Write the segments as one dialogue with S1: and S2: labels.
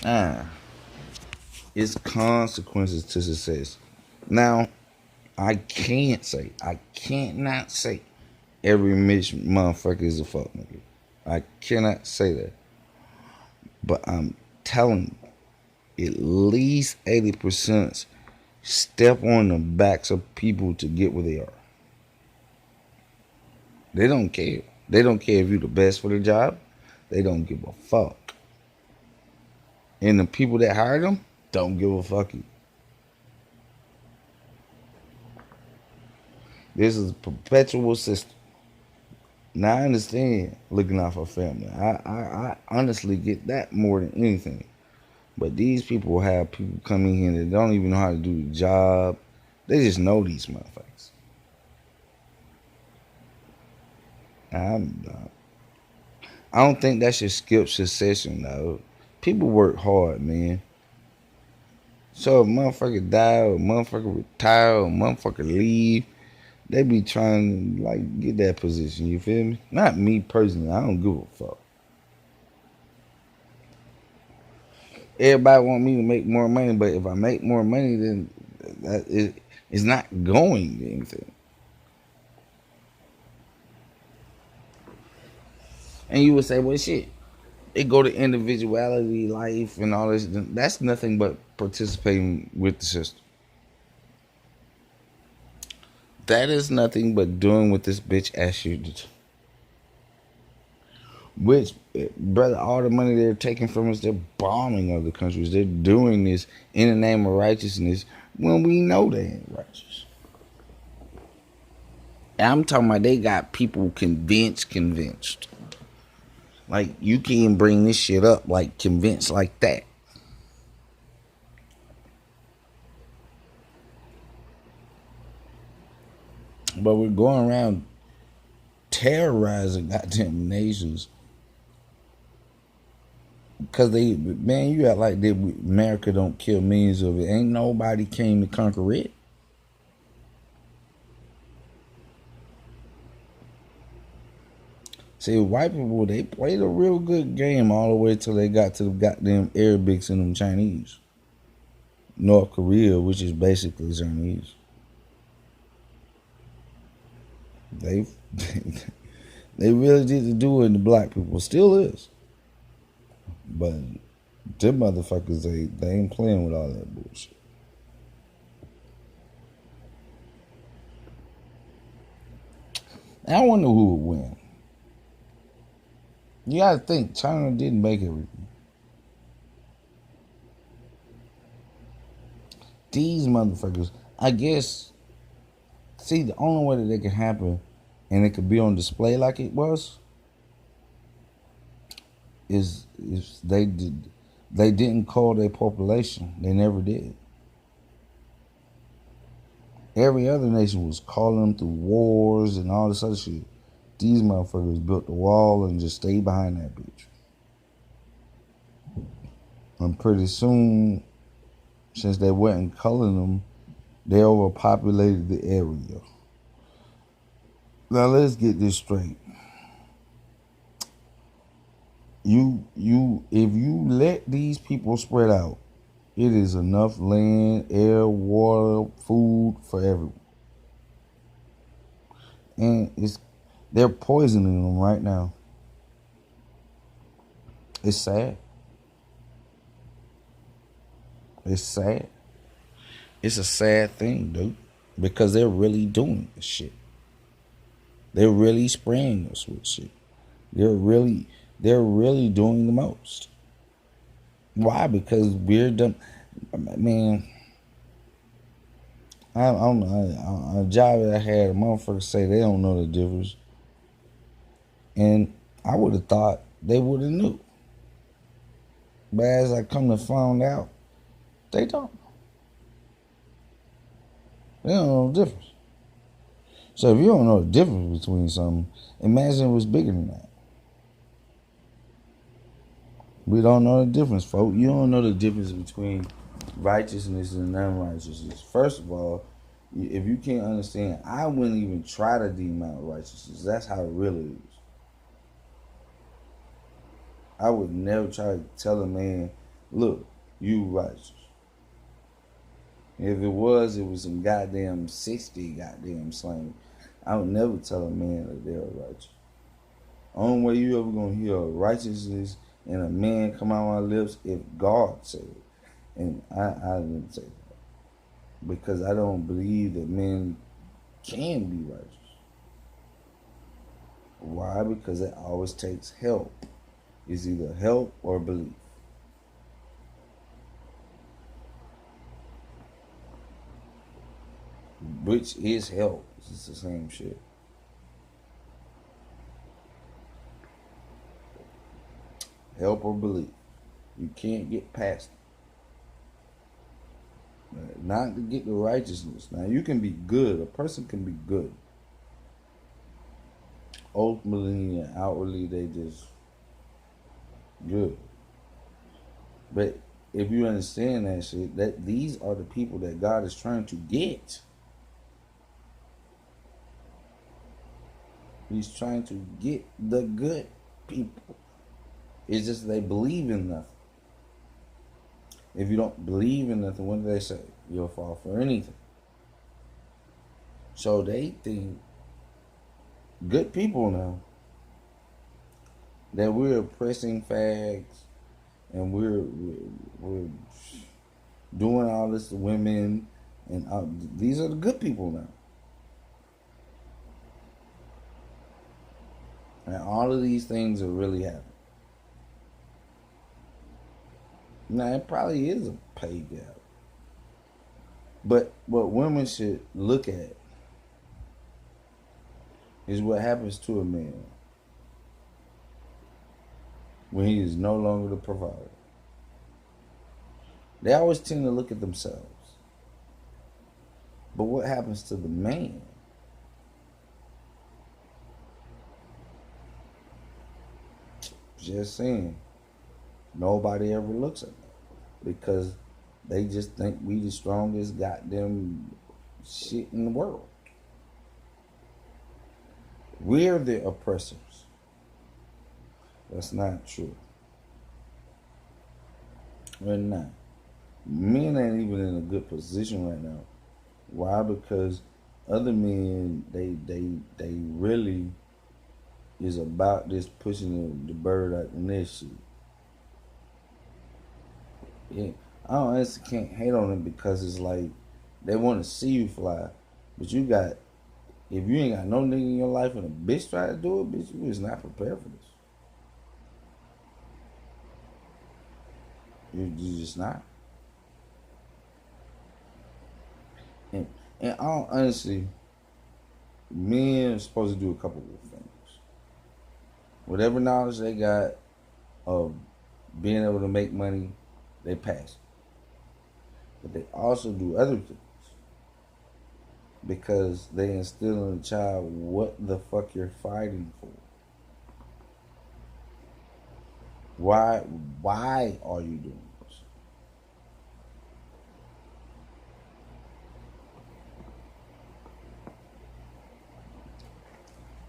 S1: Ah, it's consequences to success. Now, I cannot say every Mitch motherfucker is a fuck nigga. I cannot say that. But I'm telling you, at least 80% step on the backs of people to get where they are. They don't care. They don't care if you're the best for the job. They don't give a fuck. And the people that hired them don't give a fuck. This is a perpetual system. Now I understand looking out for family. I honestly get that more than anything. But these people have people coming in that don't even know how to do the job. They just know these motherfuckers. I'm, I don't think that should skip succession though. People work hard, man. So if a motherfucker die or a motherfucker retire or a motherfucker leave, they be trying to like get that position. You feel me? Not me personally. I don't give a fuck. Everybody want me to make more money, but if I make more money, then it's not going to anything. And you would say, well, shit, it go to individuality, life, and all this. That's nothing but participating with the system. That is nothing but doing what this bitch asked you to do. Which, brother, all the money they're taking from us, they're bombing other countries. They're doing this in the name of righteousness when we know they ain't righteous. And I'm talking about they got people convinced. Like, you can't bring this shit up, like, convinced like that. But we're going around terrorizing goddamn nations because man, you act like America don't kill millions of it. Ain't nobody came to conquer it. See, white people, they played a real good game all the way till they got to the goddamn Arabics and them Chinese. North Korea, which is basically Chinese. They they really did do it to black people. Still is. But them motherfuckers, they ain't playing with all that bullshit. I wonder who would win. You gotta think, China didn't make everything. These motherfuckers, I guess, see, the only way that they can happen and it could be on display like it was is if they didn't call their population. They never did. Every other nation was calling them through wars and all this other shit. These motherfuckers built the wall and just stayed behind that bitch. And pretty soon, since they wasn't culling them, they overpopulated the area. Now let's get this straight. If you let these people spread out, it is enough land, air, water, food for everyone. And they're poisoning them right now. It's sad. It's sad. It's a sad thing, dude. Because they're really doing this shit. They're really spraying us with shit. They're really doing the most. Why? Because we're dumb. Man, I don't know. A job that I had, a motherfucker say they don't know the difference. And I would have thought they would have knew. But as I come to find out, they don't. They don't know the difference. So if you don't know the difference between something, imagine it was bigger than that. We don't know the difference, folks. You don't know the difference between righteousness and unrighteousness. First of all, if you can't understand, I wouldn't even try to deem out righteousness. That's how it really is. I would never try to tell a man Look, you righteous. If it was some goddamn 60 goddamn slang. I would never tell a man that they're righteous. Only way you ever gonna hear righteousness and a man come out of my lips if God said it. And I didn't say that. Because I don't believe that men can be righteous. Why? Because it always takes help. It's either help or belief. Which is help. It's the same shit. Help or belief. You can't get past it. Not to get the righteousness. Now you can be good. A person can be good. Ultimately and outwardly they just good. But if you understand that shit, that these are the people that God is trying to get. He's trying to get the good people. It's just they believe in nothing. If you don't believe in nothing, what do they say? You'll fall for anything. So they think good people now that we're oppressing fags and we're doing all this to women, and these are the good people now. And all of these things are really happening. Now, it probably is a pay gap. But what women should look at is what happens to a man when he is no longer the provider. They always tend to look at themselves. But what happens to the man? Just saying. Nobody ever looks at that. Because they just think we the strongest goddamn shit in the world. We're the oppressors. That's not true. We're not. Men ain't even in a good position right now. Why? Because other men, they really is about this pushing the bird out the nest shit. Yeah, I honestly can't hate on them because it's like they want to see you fly, but you got, if you ain't got no nigga in your life and a bitch try to do it, bitch, you is not prepared for this. You just not. And all honestly, men are supposed to do a couple of things. Whatever knowledge they got of being able to make money, they pass. But they also do other things because they instill in the child what the fuck you're fighting for. Why are you doing this?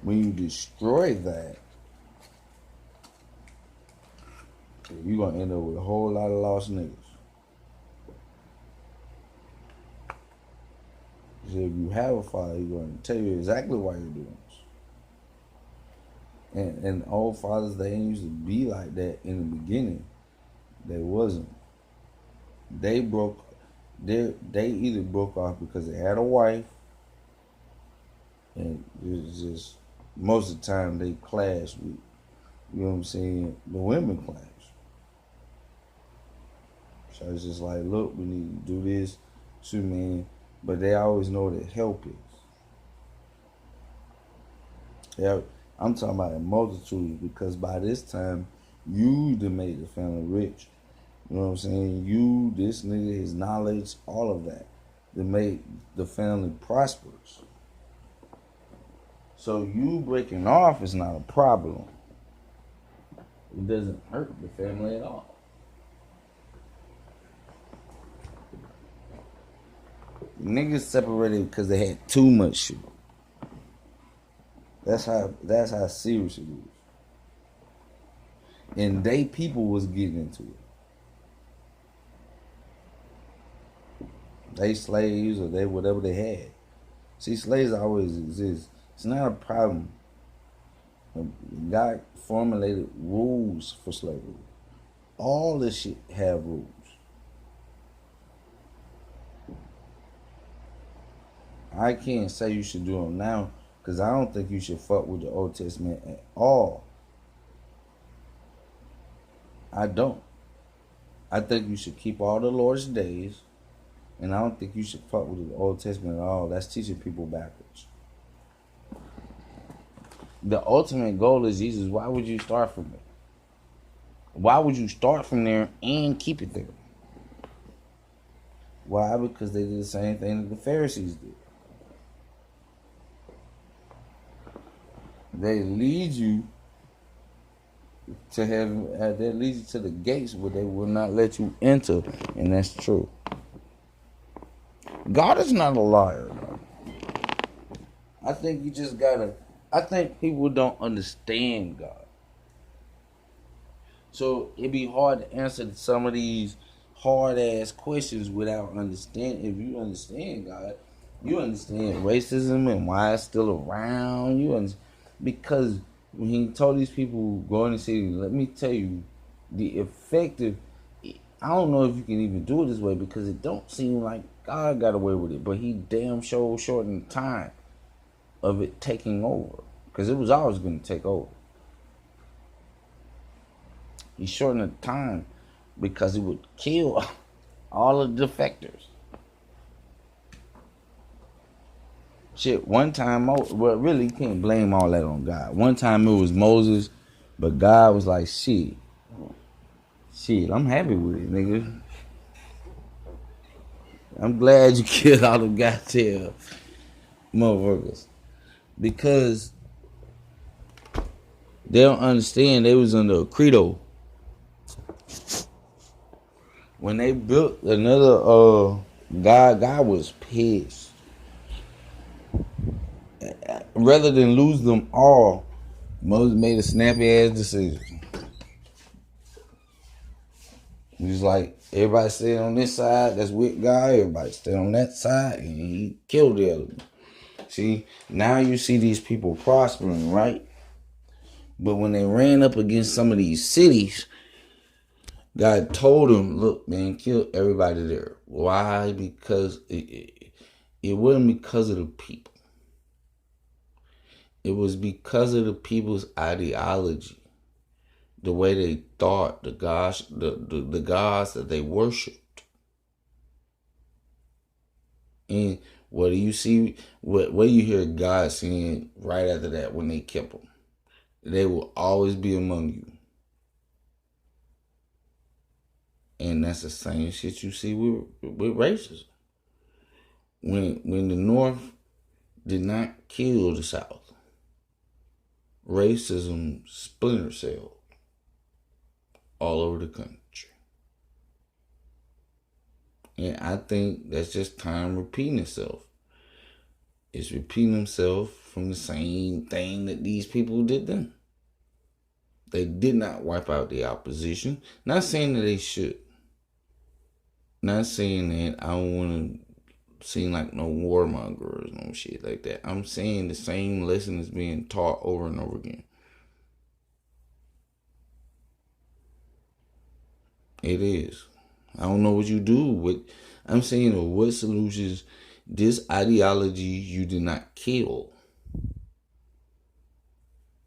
S1: When you destroy that, you're gonna end up with a whole lot of lost niggas. So if you have a father, he's gonna tell you exactly why you're doing this. And old fathers, they ain't used to be like that in the beginning. They wasn't. They either broke off because they had a wife, and it was just most of the time they clashed with, you know what I'm saying, the women clash. So it's just like, look, we need to do this, shoot, man. But they always know what help is. Yeah, I'm talking about a multitude because by this time, you done made the family rich. You know what I'm saying? You, this nigga, his knowledge, all of that. That made the family prosperous. So you breaking off is not a problem. It doesn't hurt the family at all. Niggas separated because they had too much shit. That's how serious it is. And they people was getting into it. They slaves or they whatever they had. See, slaves always exist. It's not a problem. God formulated rules for slavery. All this shit have rules. I can't say you should do them now because I don't think you should fuck with the Old Testament at all. I don't. I think you should keep all the Lord's days, and I don't think you should fuck with the Old Testament at all. That's teaching people backwards. The ultimate goal is Jesus. Why would you start from there? Why would you start from there and keep it there? Why? Because they did the same thing that the Pharisees did. They lead you to heaven. They lead you to the gates where they will not let you enter, and that's true. God is not a liar, though. I think you just gotta. I think people don't understand God, so it'd be hard to answer some of these hard ass questions without understanding. If you understand God, you understand racism and why it's still around. Because when he told these people go in the city, let me tell you, the effective. I don't know if you can even do it this way because it don't seem like God got away with it, but he damn sure shortened time of it taking over because it was always going to take over. He shortened the time because it would kill all of the defectors. Shit, one time, well, really, you can't blame all that on God. One time it was Moses, but God was like, shit, I'm happy with it, nigga. I'm glad you killed all the goddamn motherfuckers. Because they don't understand they was under a credo. When they built another God was pissed. Rather than lose them all, Moses made a snappy ass decision. He was like, everybody stay on this side, that's with God. Everybody stay on that side, and he killed the other one. See, now you see these people prospering, right? But when they ran up against some of these cities, God told them, look, man, kill everybody there. Why? Because it wasn't because of the people. It was because of the people's ideology, the way they thought, the gods that they worshipped. And what do you see? What do you hear God saying right after that when they kept them? They will always be among you. And that's the same shit you see with racism. When the North did not kill the South, racism splinter celled all over the country. And I think that's just time repeating itself. It's repeating itself from the same thing that these people did then. They did not wipe out the opposition. Not saying that they should. Not saying that I don't want to seem like no warmonger or no shit like that. I'm saying the same lesson is being taught over and over again. It is. I don't know what you do with. I'm saying what solutions this ideology you did not kill.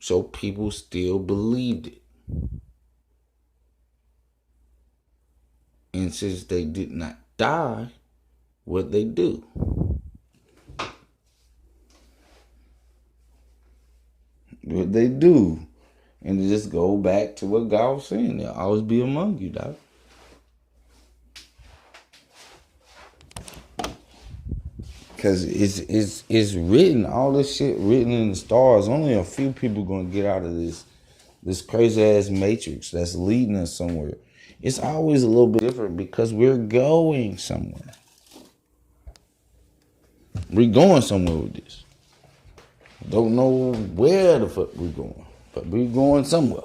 S1: So people still believed it. And since they did not die, what they do? What they do. And just go back to what God was saying. They'll always be among you, dog. Because it's written, all this shit written in the stars. Only a few people gonna get out of this crazy ass matrix that's leading us somewhere. It's always a little bit different because we're going somewhere. We're going somewhere with this. Don't know where the fuck we're going, but we're going somewhere.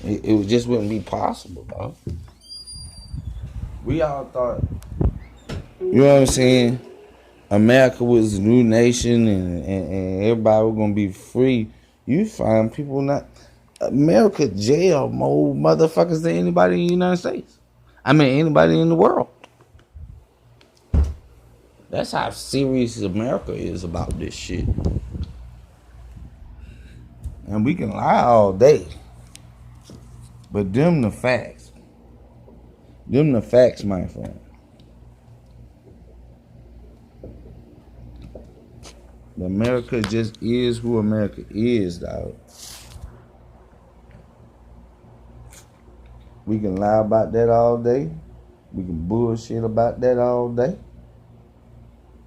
S1: It just wouldn't be possible, dog. We all thought You know what I'm saying? America was a new nation and everybody was gonna be free. You find people not America jail more motherfuckers than anybody in the United States. I mean anybody in the world. That's how serious America is about this shit. And we can lie all day. But them the facts. Them the facts, my friend. America just is who America is, dog. We can lie about that all day. We can bullshit about that all day.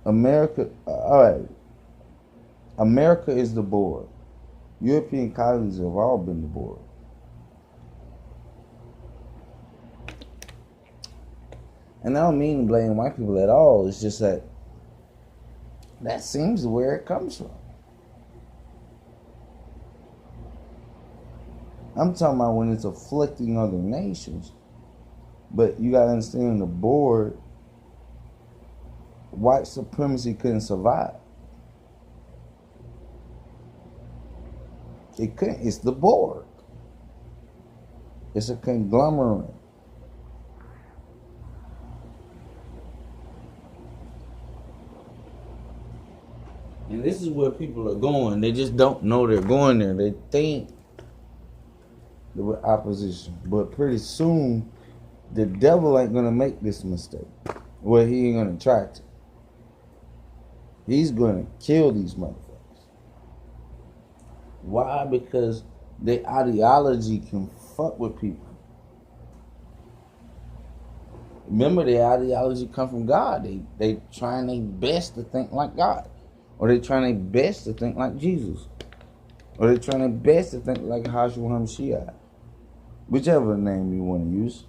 S1: America, all right. America is the board. European colonies have all been the board. And I don't mean to blame white people at all. It's just that seems where it comes from. I'm talking about when it's afflicting other nations. But you gotta understand the board, white supremacy couldn't survive. It couldn't. It's the board. It's a conglomerate. And this is where people are going. They just don't know they're going there. They think the opposition. But pretty soon, the devil ain't going to make this mistake. Well, he ain't going to try to. He's going to kill these motherfuckers. Why? Because their ideology can fuck with people. Remember, their ideology come from God. They trying their best to think like God. Or they trying their best to think like Jesus. Or they trying their best to think like Yahshua HaMashiach. Whichever name you want to use.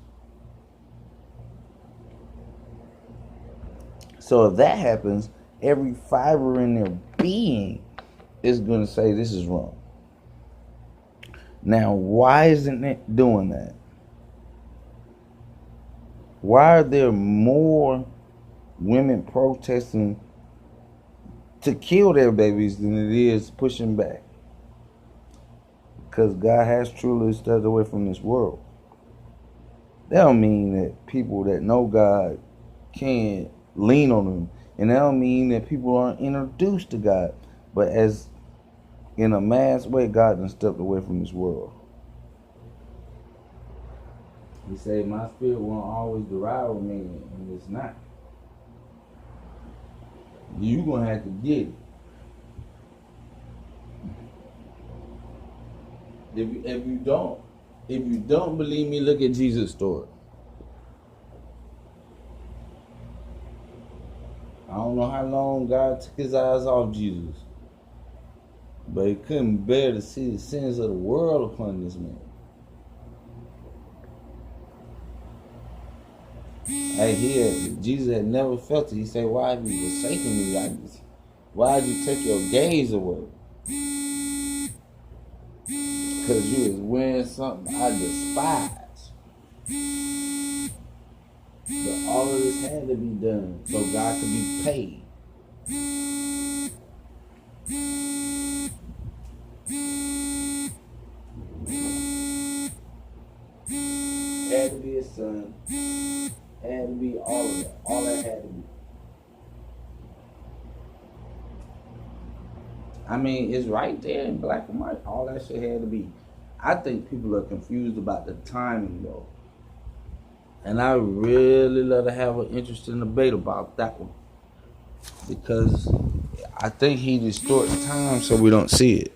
S1: So if that happens, every fiber in their being is going to say this is wrong. Now, why isn't it doing that? Why are there more women protesting to kill their babies than it is pushing back? Because God has truly stepped away from this world. That don't mean that people that know God can't lean on Him. And that don't mean that people aren't introduced to God. But as in a mass way, God done stepped away from this world. He said, my spirit won't always devour me, and it's not. You're going to have to get it. If you don't believe me, look at Jesus' story. I don't know how long God took his eyes off Jesus, but he couldn't bear to see the sins of the world upon this man. Hey, Jesus had never felt it. He said, why have you forsaken me? Why did you take your gaze away? Because you was wearing something I despise. But all of this had to be done so God could be paid. Had to be his son. Had to be all of that. All that had to be. I mean, it's right there in black and white. All that shit had to be. I think people are confused about the timing, though. And I really love to have an interesting debate about that one. Because I think he distorts time so we don't see it.